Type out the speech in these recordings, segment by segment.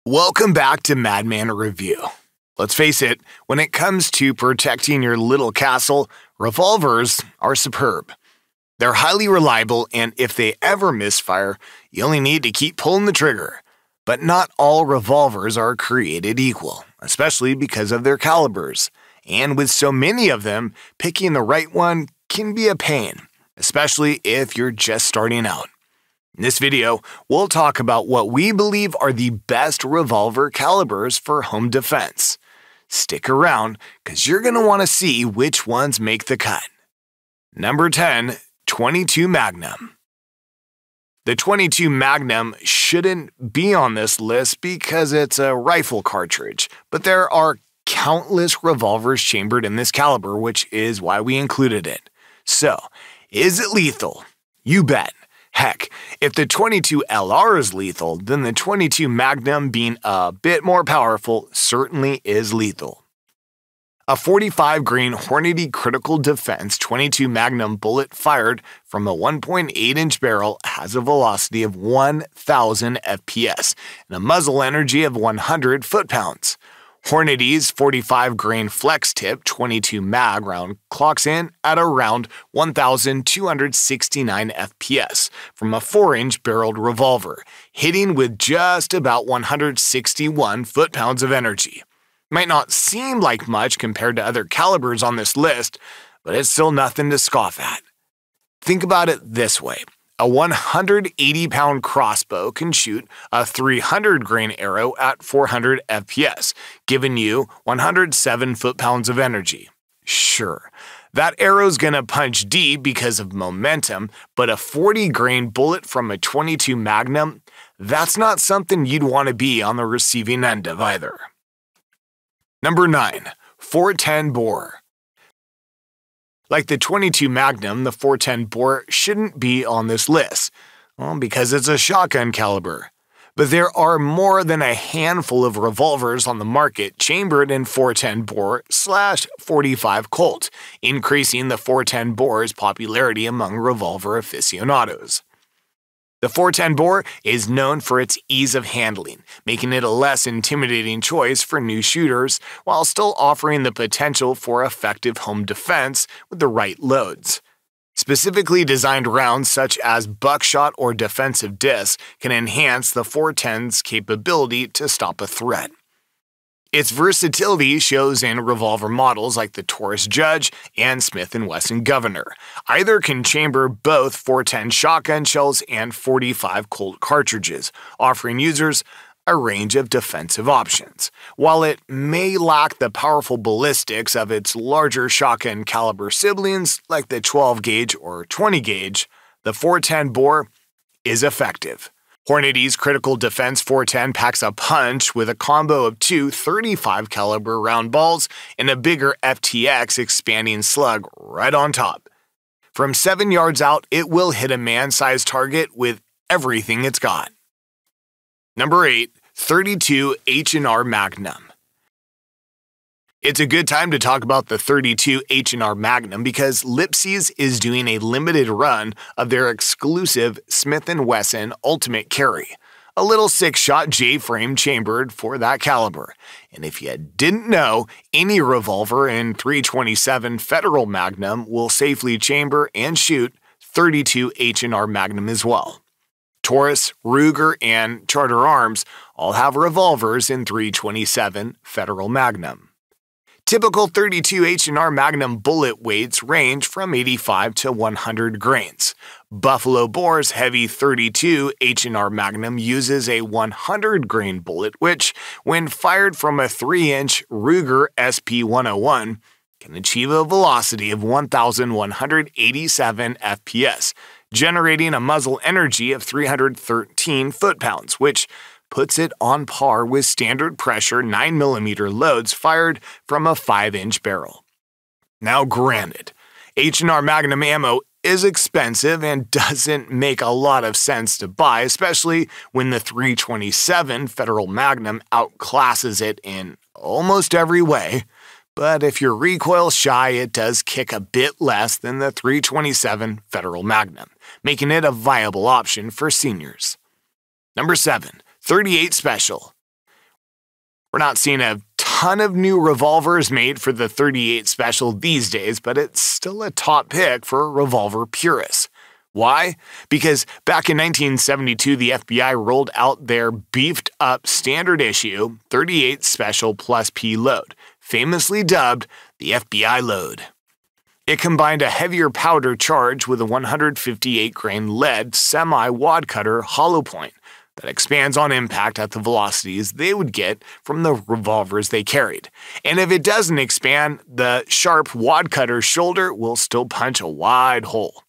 Welcome back to Madman Review. Let's face it, when it comes to protecting your little castle, revolvers are superb. They're highly reliable, and if they ever misfire, you only need to keep pulling the trigger. But not all revolvers are created equal, especially because of their calibers. And with so many of them, picking the right one can be a pain, especially if you're just starting out. In this video, we'll talk about what we believe are the best revolver calibers for home defense. Stick around, because you're going to want to see which ones make the cut. Number 10. 22 Magnum. The 22 Magnum shouldn't be on this list because it's a rifle cartridge, but there are countless revolvers chambered in this caliber, which is why we included it. So, is it lethal? You bet. Heck, if the 22 LR is lethal, then the 22 Magnum, being a bit more powerful, certainly is lethal. A 45 grain Hornady Critical Defense 22 Magnum bullet fired from a 1.8-inch barrel has a velocity of 1,000 FPS and a muzzle energy of 100 foot-pounds. Hornady's 45 grain flex tip 22 mag round clocks in at around 1,269 FPS from a 4-inch barreled revolver, hitting with just about 161 foot-pounds of energy. Might not seem like much compared to other calibers on this list, but it's still nothing to scoff at. Think about it this way. A 180-pound crossbow can shoot a 300 grain arrow at 400 FPS, giving you 107 foot-pounds of energy. Sure, that arrow's gonna punch deep because of momentum, but a 40 grain bullet from a 22 Magnum, that's not something you'd want to be on the receiving end of either. Number 9. 410 bore. Like the 22 Magnum, the 410 bore shouldn't be on this list, because it's a shotgun caliber. But there are more than a handful of revolvers on the market chambered in 410 bore /45 Colt, increasing the 410 bore's popularity among revolver aficionados. The 410 bore is known for its ease of handling, making it a less intimidating choice for new shooters while still offering the potential for effective home defense with the right loads. Specifically designed rounds such as buckshot or defensive discs can enhance the 410's capability to stop a threat. Its versatility shows in revolver models like the Taurus Judge and Smith & Wesson Governor. Either can chamber both 410 shotgun shells and 45 Colt cartridges, offering users a range of defensive options. While it may lack the powerful ballistics of its larger shotgun caliber siblings like the 12 gauge or 20 gauge, the 410 bore is effective. Hornady's Critical Defense 410 packs a punch with a combo of two 35 caliber round balls and a bigger FTX expanding slug right on top. From 7 yards out, it will hit a man-sized target with everything it's got. Number 8. 32 HR Magnum. It's a good time to talk about the 32 HR Magnum because Lipsy's is doing a limited run of their exclusive Smith & Wesson Ultimate Carry, a little 6-shot J-frame chambered for that caliber. And if you didn't know, any revolver in .327 Federal Magnum will safely chamber and shoot 32 HR Magnum as well. Taurus, Ruger, and Charter Arms all have revolvers in .327 Federal Magnum. Typical 32 H&R Magnum bullet weights range from 85 to 100 grains. Buffalo Bore's heavy 32 H&R Magnum uses a 100 grain bullet, which, when fired from a 3-inch Ruger SP101, can achieve a velocity of 1,187 FPS, generating a muzzle energy of 313 foot-pounds, which puts it on par with standard pressure 9mm loads fired from a 5-inch barrel. Now granted, H&R Magnum ammo is expensive and doesn't make a lot of sense to buy, especially when the .327 Federal Magnum outclasses it in almost every way. But if you're recoil shy, it does kick a bit less than the .327 Federal Magnum, making it a viable option for seniors. Number 7. 38 Special. We're not seeing a ton of new revolvers made for the .38 Special these days, but it's still a top pick for revolver purists. Why? Because back in 1972, the FBI rolled out their beefed-up standard issue .38 Special Plus P load, famously dubbed the FBI load. It combined a heavier powder charge with a 158-grain lead semi-wad cutter hollow point that expands on impact at the velocities they would get from the revolvers they carried. And if it doesn't expand, the sharp wad cutter shoulder will still punch a wide hole.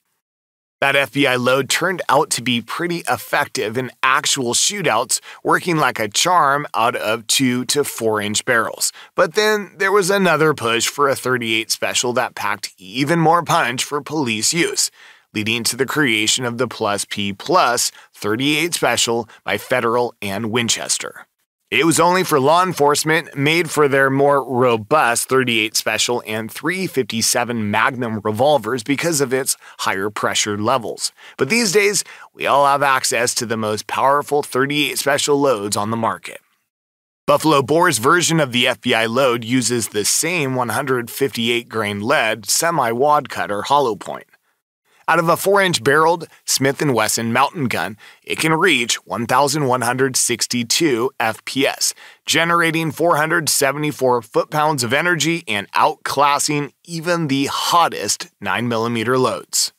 That FBI load turned out to be pretty effective in actual shootouts, working like a charm out of 2 to 4 inch barrels. But then there was another push for a .38 Special that packed even more punch for police use, leading to the creation of the Plus P Plus .38 Special by Federal and Winchester. It was only for law enforcement, made for their more robust .38 Special and .357 Magnum revolvers because of its higher pressure levels. But these days, we all have access to the most powerful .38 Special loads on the market. Buffalo Bore's version of the FBI load uses the same 158-grain lead semi-wad cutter hollow point. Out of a 4-inch barreled Smith & Wesson mountain gun, it can reach 1,162 FPS, generating 474 foot-pounds of energy and outclassing even the hottest 9mm loads.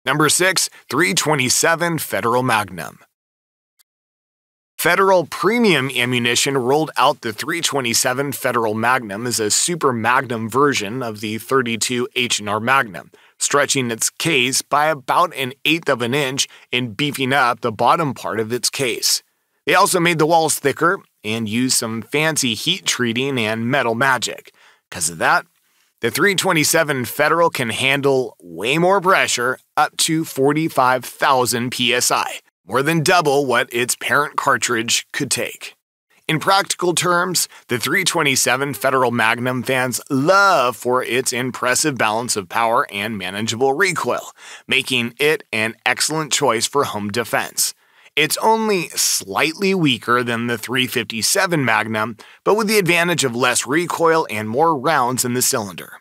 Number 6. .327 Federal Magnum. Federal Premium Ammunition rolled out the .327 Federal Magnum as a super magnum version of the .32 HR Magnum, stretching its case by about 1/8 of an inch and beefing up the bottom part of its case. They also made the walls thicker and used some fancy heat treating and metal magic. Because of that, the .327 Federal can handle way more pressure, up to 45,000 psi, more than double what its parent cartridge could take. In practical terms, the .327 Federal Magnum fans love for its impressive balance of power and manageable recoil, making it an excellent choice for home defense. It's only slightly weaker than the .357 Magnum, but with the advantage of less recoil and more rounds in the cylinder.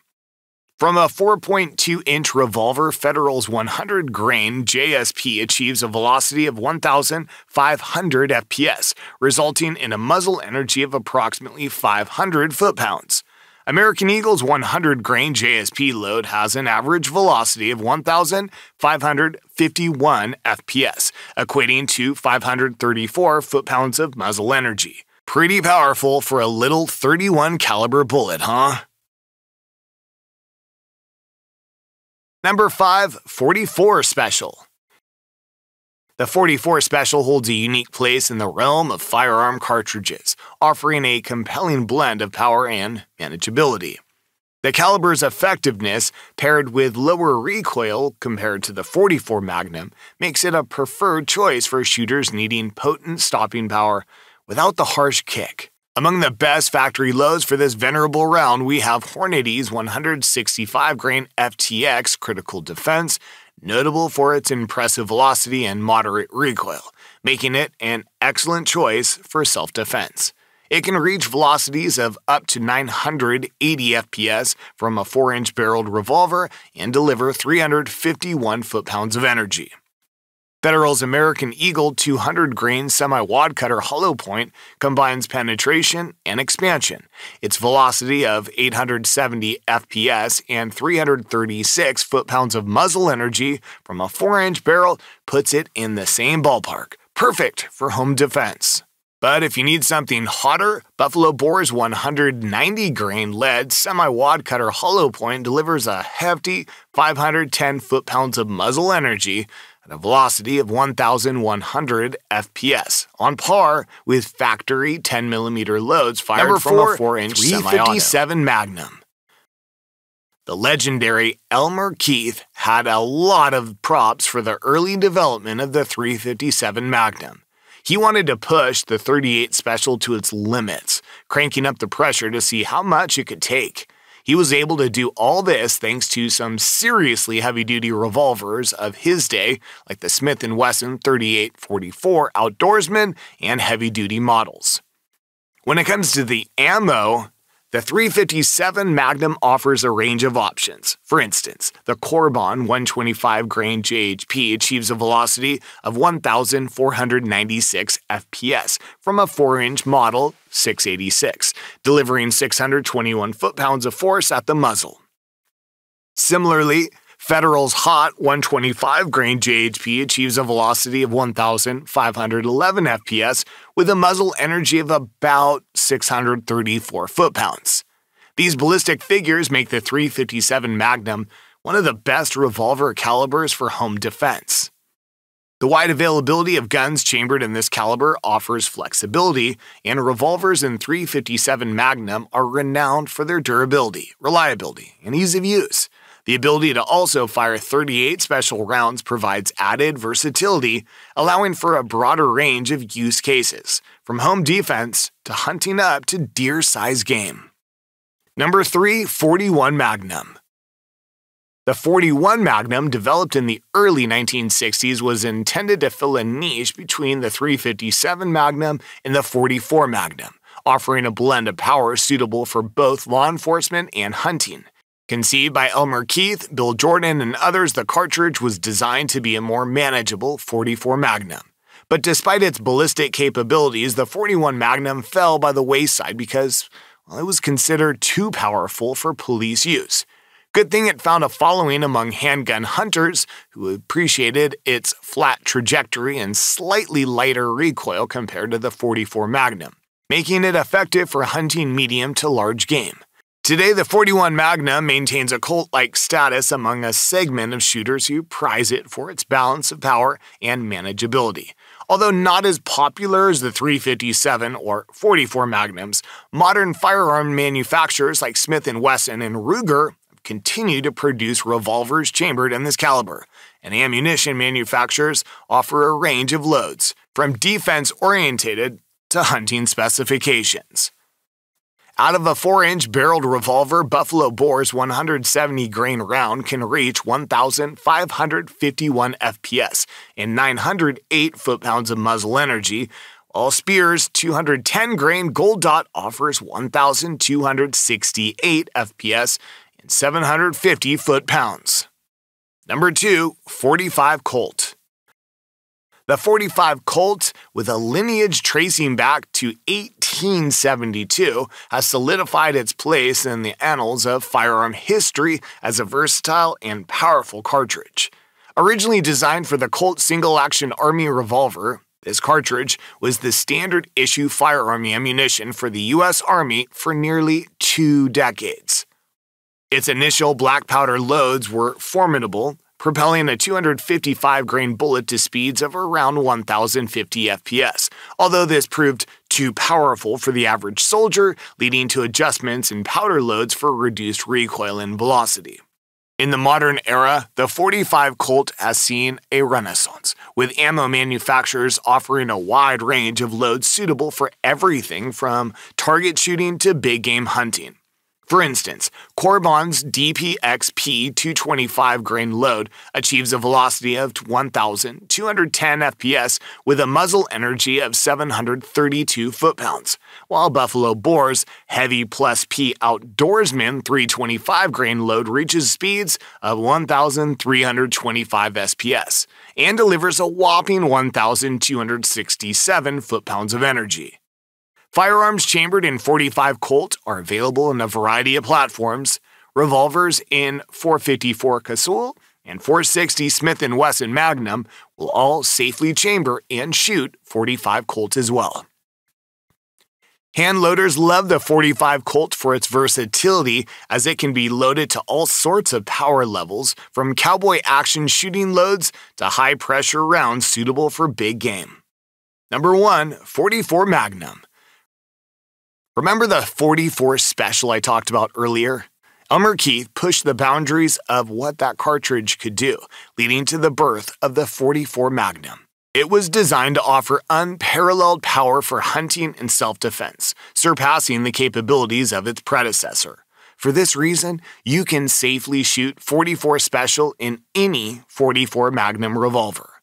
From a 4.2-inch revolver, Federal's 100-grain JSP achieves a velocity of 1,500 FPS, resulting in a muzzle energy of approximately 500 foot-pounds. American Eagle's 100-grain JSP load has an average velocity of 1,551 FPS, equating to 534 foot-pounds of muzzle energy. Pretty powerful for a little .31 caliber bullet, huh? Number 5. .44 Special. The .44 Special holds a unique place in the realm of firearm cartridges, offering a compelling blend of power and manageability. The caliber's effectiveness, paired with lower recoil compared to the .44 Magnum, makes it a preferred choice for shooters needing potent stopping power without the harsh kick. Among the best factory loads for this venerable round, we have Hornady's 165-grain FTX Critical Defense, notable for its impressive velocity and moderate recoil, making it an excellent choice for self-defense. It can reach velocities of up to 980 FPS from a 4-inch barreled revolver and deliver 351 foot-pounds of energy. Federal's American Eagle 200-grain semi-wad cutter hollow point combines penetration and expansion. Its velocity of 870 FPS and 336 foot-pounds of muzzle energy from a 4-inch barrel puts it in the same ballpark, perfect for home defense. But if you need something hotter, Buffalo Bore's 190-grain lead semi-wad cutter hollow point delivers a hefty 510 foot-pounds of muzzle energy at a velocity of 1,100 FPS, on par with factory 10mm loads fired from a 4-inch .357 Magnum. The legendary Elmer Keith had a lot of props for the early development of the .357 Magnum. He wanted to push the .38 Special to its limits, cranking up the pressure to see how much it could take. He was able to do all this thanks to some seriously heavy-duty revolvers of his day, like the Smith & Wesson .38-44 Outdoorsman and heavy-duty models. When it comes to the ammo, the .357 Magnum offers a range of options. For instance, the Corbon 125 grain JHP achieves a velocity of 1,496 FPS from a 4-inch model 686, delivering 621 foot-pounds of force at the muzzle. Similarly, Federal's Hot 125 grain JHP achieves a velocity of 1,511 FPS with a muzzle energy of about 634 foot-pounds. These ballistic figures make the .357 Magnum one of the best revolver calibers for home defense. The wide availability of guns chambered in this caliber offers flexibility, and revolvers in .357 Magnum are renowned for their durability, reliability, and ease of use. The ability to also fire 38 special rounds provides added versatility, allowing for a broader range of use cases, from home defense to hunting up to deer-sized game. Number 3. 41 Magnum. The 41 Magnum, developed in the early 1960s, was intended to fill a niche between the .357 Magnum and the 44 Magnum, offering a blend of power suitable for both law enforcement and hunting. Conceived by Elmer Keith, Bill Jordan, and others, the cartridge was designed to be a more manageable .44 Magnum. But despite its ballistic capabilities, the .41 Magnum fell by the wayside because, well, it was considered too powerful for police use. Good thing it found a following among handgun hunters who appreciated its flat trajectory and slightly lighter recoil compared to the .44 Magnum, making it effective for hunting medium to large game. Today, the .41 Magnum maintains a Colt-like status among a segment of shooters who prize it for its balance of power and manageability. Although not as popular as the .357 or .44 Magnums, modern firearm manufacturers like Smith & Wesson and Ruger continue to produce revolvers chambered in this caliber, and ammunition manufacturers offer a range of loads, from defense-oriented to hunting specifications. Out of a 4-inch barreled revolver, Buffalo Bore's 170 grain round can reach 1,551 FPS and 908 foot-pounds of muzzle energy, while Speer's 210 grain Gold Dot offers 1,268 FPS and 750 foot-pounds. Number 2. 45 Colt. The .45 Colt, with a lineage tracing back to 1872, has solidified its place in the annals of firearm history as a versatile and powerful cartridge. Originally designed for the Colt single-action Army revolver, this cartridge was the standard-issue firearm ammunition for the U.S. Army for nearly 2 decades. Its initial black powder loads were formidable, propelling a 255 grain bullet to speeds of around 1,050 FPS, although this proved too powerful for the average soldier, leading to adjustments in powder loads for reduced recoil and velocity. In the modern era, the .45 Colt has seen a renaissance, with ammo manufacturers offering a wide range of loads suitable for everything from target shooting to big game hunting. For instance, Corbon's DPXP 225 grain load achieves a velocity of 1,210 FPS with a muzzle energy of 732 foot-pounds, while Buffalo Bore's Heavy Plus P Outdoorsman 325 grain load reaches speeds of 1,325 SPS and delivers a whopping 1,267 foot-pounds of energy. Firearms chambered in .45 Colt are available in a variety of platforms. Revolvers in .454 Casull and .460 Smith & Wesson Magnum will all safely chamber and shoot .45 Colt as well. Hand loaders love the .45 Colt for its versatility, as it can be loaded to all sorts of power levels, from cowboy action shooting loads to high-pressure rounds suitable for big game. Number 1. 44 Magnum. Remember the .44 Special I talked about earlier? Elmer Keith pushed the boundaries of what that cartridge could do, leading to the birth of the .44 Magnum. It was designed to offer unparalleled power for hunting and self-defense, surpassing the capabilities of its predecessor. For this reason, you can safely shoot .44 Special in any .44 Magnum revolver.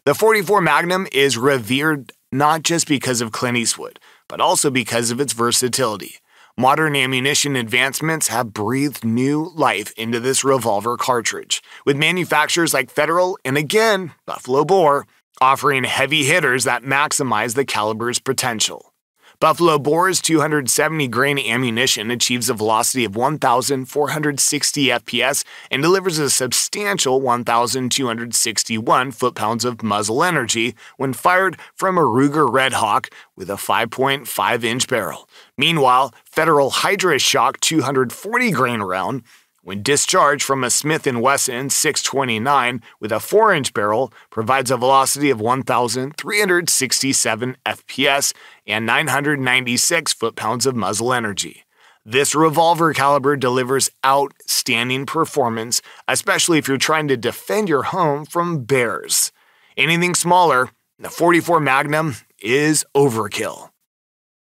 The .44 Magnum is revered not just because of Clint Eastwood, but also because of its versatility. Modern ammunition advancements have breathed new life into this revolver cartridge, with manufacturers like Federal and again, Buffalo Bore, offering heavy hitters that maximize the caliber's potential. Buffalo Bore's 270-grain ammunition achieves a velocity of 1,460 FPS and delivers a substantial 1,261 foot-pounds of muzzle energy when fired from a Ruger Red Hawk with a 5.5-inch barrel. Meanwhile, Federal Hydra Shock 240-grain round, when discharged from a Smith & Wesson 629 with a 4-inch barrel, provides a velocity of 1,367 FPS and 996 foot-pounds of muzzle energy. This revolver caliber delivers outstanding performance, especially if you're trying to defend your home from bears. Anything smaller, the .44 Magnum is overkill.